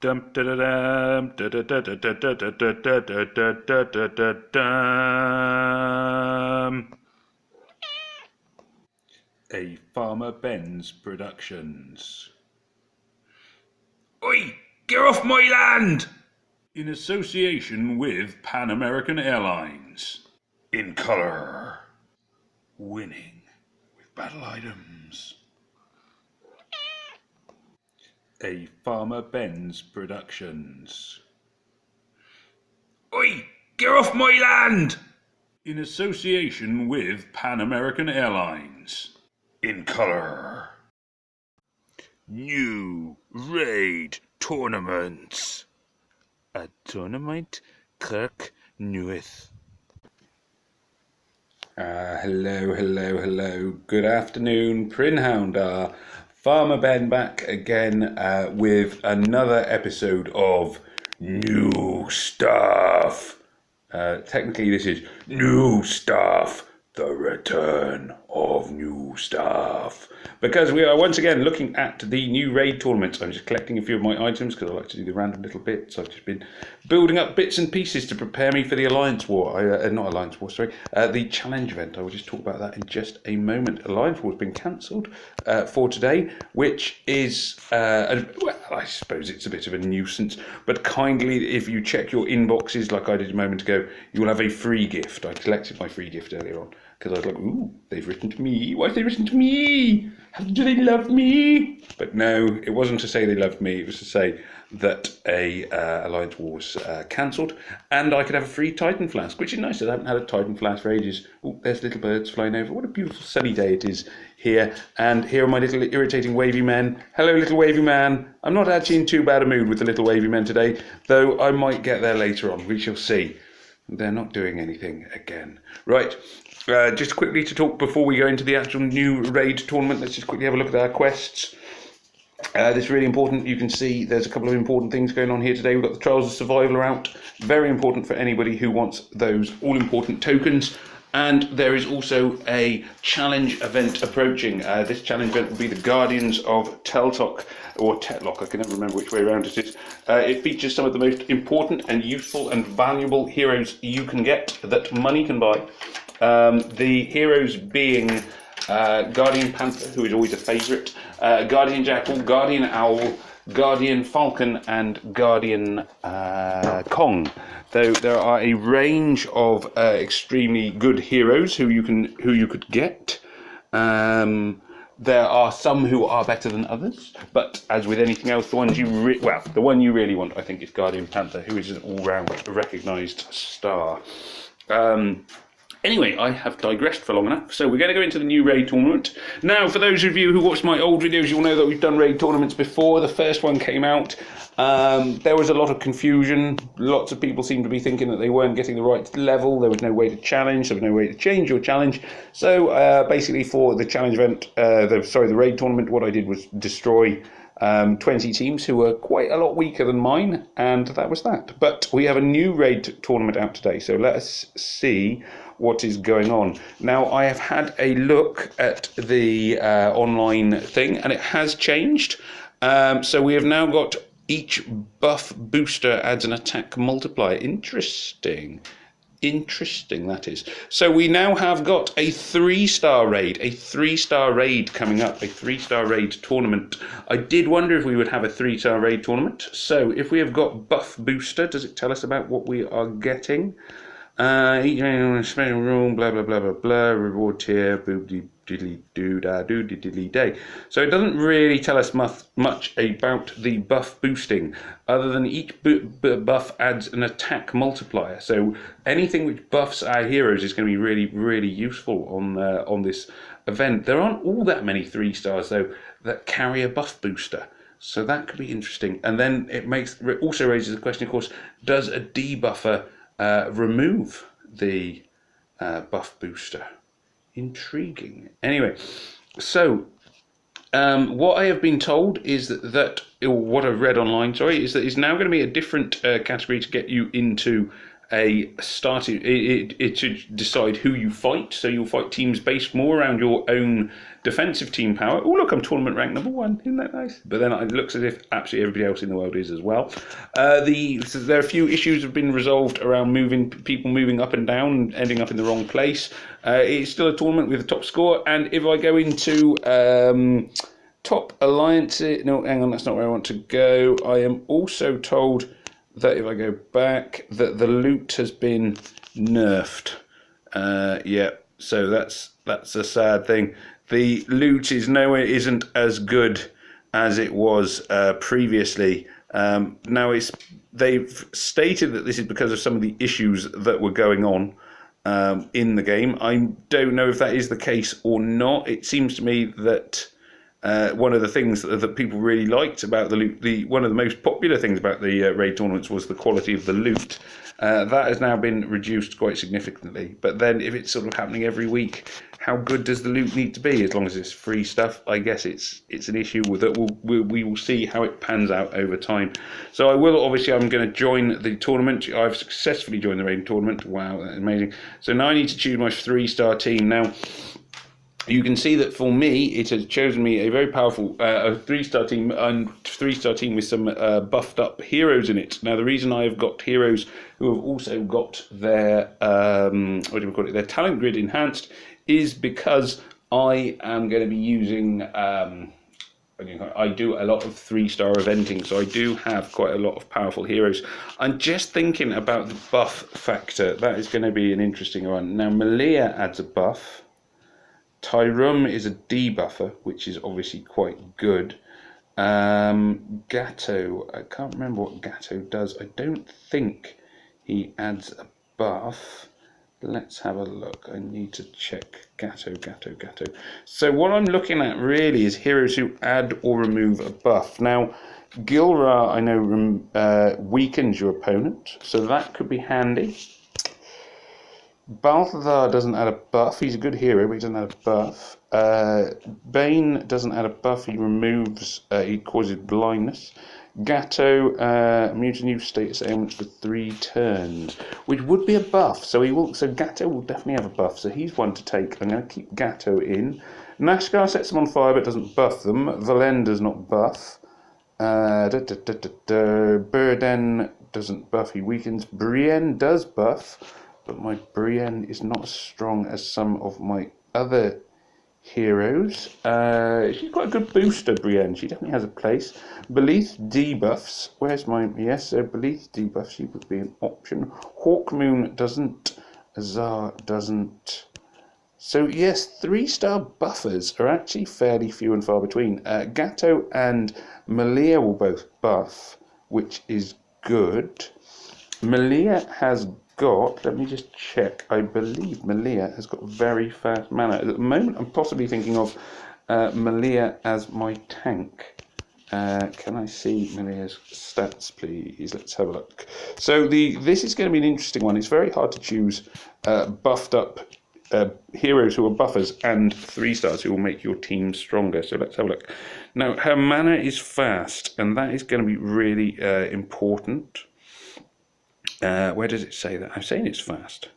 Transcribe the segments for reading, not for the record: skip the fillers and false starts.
Dum da da dum da da da da da da da da da da da da da dum. A Farmer Ben's Productions. Oi! Get off my land! In association with Pan American Airlines. In colour. Winning with battle items. A Farmer Ben's Productions. Oi! Get off my land! In association with Pan American Airlines. In colour. New Raid Tournaments. A tournament Kirk Newith. Hello. Good afternoon, Prinhoundar. Farmer Ben back again with another episode of New Stuff. Technically, this is New Stuff, the return of New Stuff. Because we are once again looking at the new raid tournaments. I'm just collecting a few of my items because I like to do the random little bits. I've just been building up bits and pieces to prepare me for the Alliance War. The challenge event. I will just talk about that in just a moment. Alliance War has been cancelled for today, which is, well, I suppose it's a bit of a nuisance. But kindly, if you check your inboxes like I did a moment ago, you will have a free gift. I collected my free gift earlier on because I was like, ooh, they've written to me. Why have they written to me? Do they love me? But no, it wasn't to say they loved me. It was to say that a Alliance War was cancelled and I could have a free Titan Flask, which is nice. I haven't had a Titan Flask for ages. Oh, there's little birds flying over. What a beautiful sunny day it is here. And here are my little irritating wavy men. Hello, little wavy man. I'm not actually in too bad a mood with the little wavy men today, though I might get there later on. We shall see. They're not doing anything again. Right. Just quickly to talk before we go into the actual new raid tournament, let's just quickly have a look at our quests. This is really important. You can see there's a couple of important things going on here today. We've got the Trials of Survival out. Very important for anybody who wants those all-important tokens. And there is also a challenge event approaching. This challenge event will be the Guardians of Teltok, or Tetlock, I can never remember which way around it is. It features some of the most important and useful and valuable heroes you can get that money can buy. The heroes being Guardian Panther, who is always a favourite, Guardian Jackal, Guardian Owl, Guardian Falcon, and Guardian Kong. Though there are a range of extremely good heroes who you could get. There are some who are better than others, but as with anything else, the one you really want, I think, is Guardian Panther, who is an all-round recognised star. Anyway, I have digressed for long enough, so we're going to go into the new raid tournament. Now, for those of you who watched my old videos, you'll know that we've done raid tournaments before. The first one came out. There was a lot of confusion. Lots of people seemed to be thinking that they weren't getting the right level. There was no way to challenge. There was no way to change your challenge. So basically for the challenge event, the raid tournament, what I did was destroy 20 teams who were quite a lot weaker than mine, and that was that. But we have a new raid tournament out today, so let us see what is going on. Now, I have had a look at the online thing, and it has changed. So we have now got each buff booster adds an attack multiplier. Interesting, that is. So we now have got a 3-star raid, coming up, a 3-star raid tournament. I did wonder if we would have a 3-star raid tournament. So if we have got buff booster, does it tell us about what we are getting? Special room, blah blah blah blah blah, reward tier, boop diddly doo da doo diddly day. So it doesn't really tell us much about the buff boosting, other than each buff adds an attack multiplier. So anything which buffs our heroes is going to be really, really useful on this event. There aren't all that many 3-stars though that carry a buff booster. So that could be interesting. And then it also raises the question, of course, does a debuffer remove the buff booster? Intriguing. Anyway, so what I have been told is what I've read online, is that it's now going to be a different category to get you into a starting. It should decide who you fight. So you'll fight teams based more around your own defensive team power. Oh look, I'm tournament rank #1. Isn't that nice? But then it looks as if absolutely everybody else in the world is as well. So there are a few issues have been resolved around people moving up and down, and ending up in the wrong place. It's still a tournament with a top score, and if I go into top alliances, no, hang on, that's not where I want to go. I am also told that if I go back, that the loot has been nerfed. Yeah, so that's a sad thing. The loot isn't as good as it was previously. Now they've stated that this is because of some of the issues that were going on in the game. I don't know if that is the case or not. It seems to me that one of the things that people really liked about the loot, one of the most popular things about the raid tournaments was the quality of the loot. That has now been reduced quite significantly. But then if it's sort of happening every week, how good does the loot need to be? As long as it's free stuff, I guess it's an issue that we will see how it pans out over time. So I'm going to join the tournament. I've successfully joined the raid tournament. Wow, that's amazing. So now I need to choose my 3-star team. Now, you can see that for me, it has chosen me a very powerful 3-star team, and 3-star team with some buffed up heroes in it. Now, the reason I've got heroes who have also got their their talent grid enhanced is because I am going to be using. I do a lot of 3-star eventing, so I do have quite a lot of powerful heroes. I'm just thinking about the buff factor. That is going to be an interesting one. Now, Malia adds a buff. Tyrum is a debuffer, which is obviously quite good. Gatto, I can't remember what Gatto does. I don't think he adds a buff. Let's have a look. I need to check Gatto. So what I'm looking at really is heroes who add or remove a buff. Now, Gilra, I know, weakens your opponent, so that could be handy. Balthazar doesn't add a buff. He's a good hero, but he doesn't add a buff. Bane doesn't add a buff. He removes. He causes blindness. Gatto mutes a new status ailment for 3 turns, which would be a buff. So Gatto will definitely have a buff. So he's one to take. I'm going to keep Gatto in. Nashgar sets them on fire, but doesn't buff them. Valen does not buff. Burden doesn't buff. He weakens. Brienne does buff. But my Brienne is not as strong as some of my other heroes. She's quite a good booster, Brienne. She definitely has a place. Belith debuffs. Where's my... Yes, Belith debuffs. She would be an option. Hawkmoon doesn't. Azar doesn't. So, yes, 3-star buffers are actually fairly few and far between. Gatto and Malia will both buff, which is good. Malia has got, let me just check, I believe Malia has got very fast mana. At the moment, I'm possibly thinking of Malia as my tank. Can I see Malia's stats, please? Let's have a look. So this is going to be an interesting one. It's very hard to choose buffed up heroes who are buffers and 3-stars who will make your team stronger. So let's have a look. Now, her mana is fast, and that is going to be really important. Where does it say that? I'm saying it's fast.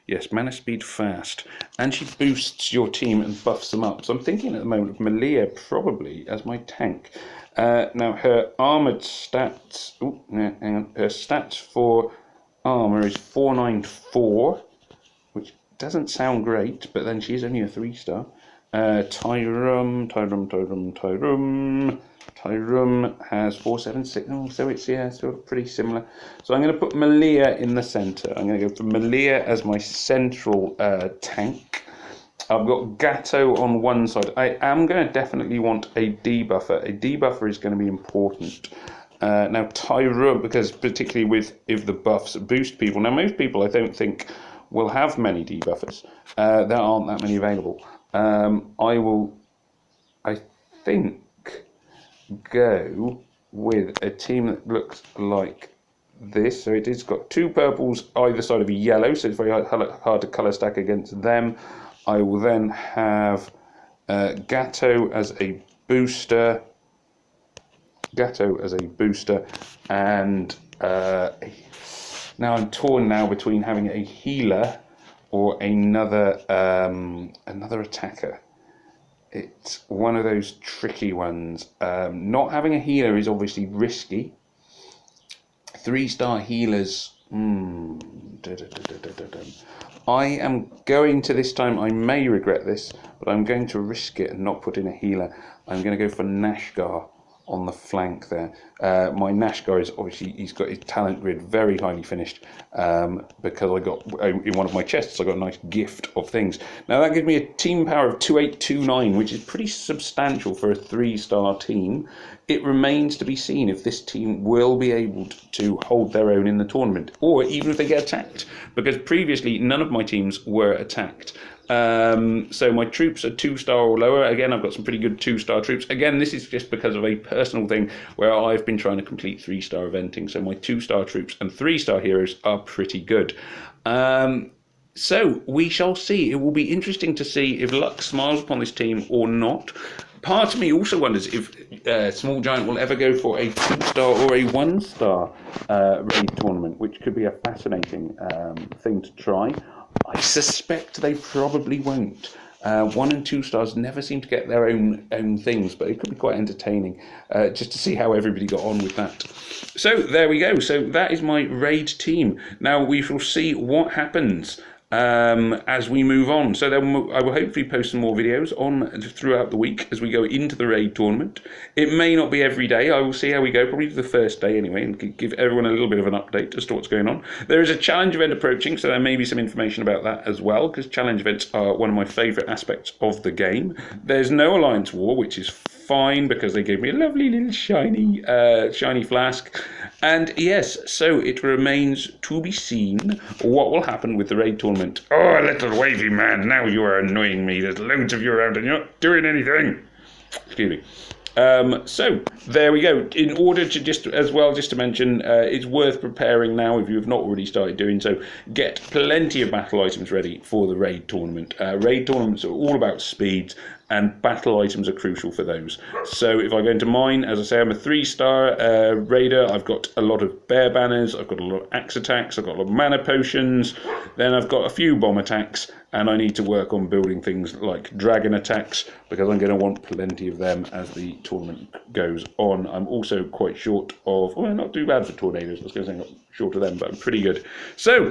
Yes, mana speed fast. And she boosts your team and buffs them up. So I'm thinking at the moment of Malia probably as my tank. Now her armoured stats... hang on. Her stats for armour is 494, which doesn't sound great, but then she's only a 3-star. Tyrum has 476, so it's sort of pretty similar. So I'm going to put Malia in the centre. I'm going to go for Malia as my central tank. I've got Gatto on one side. I am going to definitely want a debuffer. A debuffer is going to be important. Now Tyrum, because particularly if the buffs boost people. Now most people I don't think will have many debuffers. There aren't that many available. I think, go with a team that looks like this. So it has got 2 purples either side of a yellow, so it's very hard to colour stack against them. I will then have Gatto as a booster. And Now I'm torn now between having a healer or another attacker. It's one of those tricky ones. Not having a healer is obviously risky. 3-star healers. I am going to this time, I may regret this, but I'm going to risk it and not put in a healer. I'm going to go for Nashgar on the flank there. My Nashgar is obviously, he's got his talent grid very highly finished because I got, in one of my chests, I got a nice gift of things. Now that gives me a team power of 2829, which is pretty substantial for a 3-star team. It remains to be seen if this team will be able to hold their own in the tournament, or even if they get attacked, because previously none of my teams were attacked. So my troops are 2-star or lower. Again, I've got some pretty good 2-star troops. Again, this is just because of a personal thing where I've been trying to complete 3-star eventing. So my 2-star troops and 3-star heroes are pretty good. So we shall see. It will be interesting to see if luck smiles upon this team or not. Part of me also wonders if Small Giant will ever go for a 2-star or a 1-star raid tournament, which could be a fascinating thing to try. I suspect they probably won't. 1 and 2 stars never seem to get their own things, but it could be quite entertaining just to see how everybody got on with that. So there we go. So that is my raid team. Now we shall see what happens as we move on. So then I will hopefully post some more videos on throughout the week as we go into the raid tournament. It may not be every day. I will see how we go, probably the first day anyway, and give everyone a little bit of an update as to what's going on. There is a challenge event approaching, so there may be some information about that as well, because challenge events are one of my favourite aspects of the game. There's no Alliance War, which is fine because they gave me a lovely little shiny flask. And yes, so it remains to be seen what will happen with the raid tournament. Oh, little wavy man, now you are annoying me. There's loads of you around and you're not doing anything. Excuse me. So there we go. In order to just to mention, it's worth preparing now if you have not already started doing so. Get plenty of battle items ready for the raid tournament. Raid tournaments are all about speeds, and battle items are crucial for those. So if I go into mine, as I say, I'm a 3-star raider. I've got a lot of bear banners, I've got a lot of axe attacks, I've got a lot of mana potions, then I've got a few bomb attacks, and I need to work on building things like dragon attacks because I'm going to want plenty of them as the tournament goes on. I'm also quite short of, well, not too bad for tornadoes. I was going to say not short of them, but I'm pretty good. So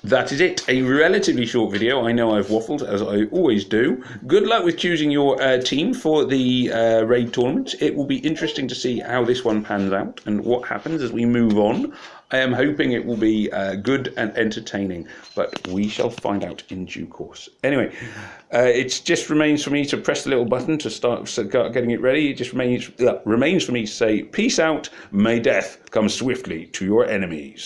that is it. A relatively short video. I know I've waffled, as I always do. Good luck with choosing your team for the raid tournament. It will be interesting to see how this one pans out and what happens as we move on. I am hoping it will be good and entertaining, but we shall find out in due course. Anyway, it just remains for me to press the little button to start getting it ready. It just remains for me to say, peace out, may death come swiftly to your enemies.